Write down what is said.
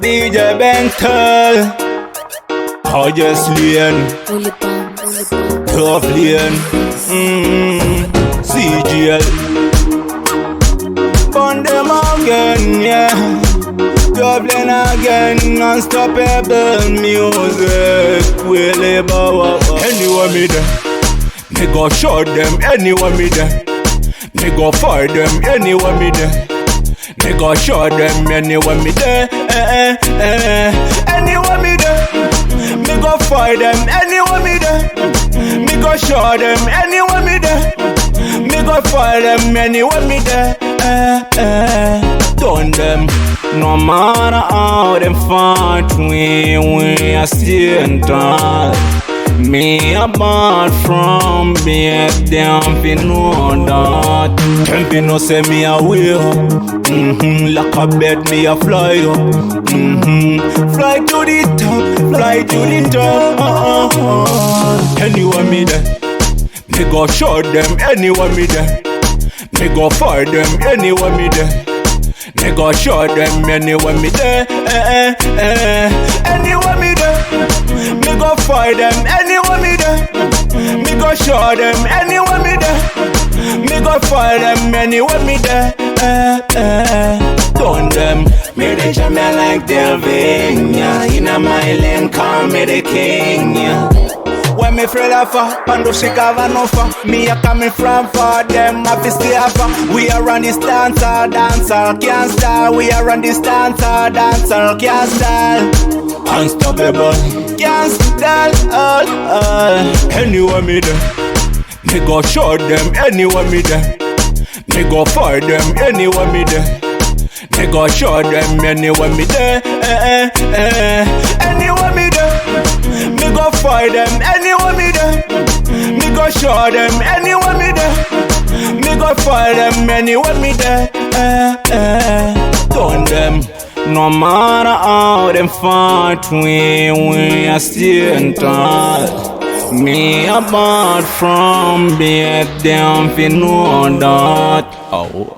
DJ Bentel, I just lane, tough lane, CGL, burn them again, yeah. Dublin again, unstoppable music. Willie Bow. Anywhere me there, me go show them. Anywhere me there, me go fight them. Anywhere me there, me go show them. Anywhere me there, anywhere me there, me go fight them. Anywhere me there, me go show them. Anywhere me there, me go fight them. Anywhere me there, done them. No matter how them fight, we are still tall. Me apart from me, them fi know that. Them fi know say me a will. Like a bed, me a fly up. Fly to the top, fly to the top. Anywhere me there, me go show them. Anywhere me there, me go fight them. Anywhere me there, me go show them. Anywhere me there, anywhere me there, me go fight them. Anywhere me there, me go show them. Anywhere me there, me go fight them. Anywhere me there, done them. Me the champion like Delvin, inna my lane, call me the king, yeah. When me afraid of her, Pando Shikava no for me a coming from for them a fi stay for. We are on this dancer, can't style. We are on this dancer, can't style. Unstoppable, can't style. Anywhere me there, me go show them. Anywhere me there, me go fight them. Anywhere me there, me go show them. Anywhere me there, anywhere me there, me go fight them. Anywhere me there, me go show them. Anywhere me there, me go fight them. Anywhere me there, done them. No matter how them fight, we are still tall. Me apart from me, them fi know that. Oh.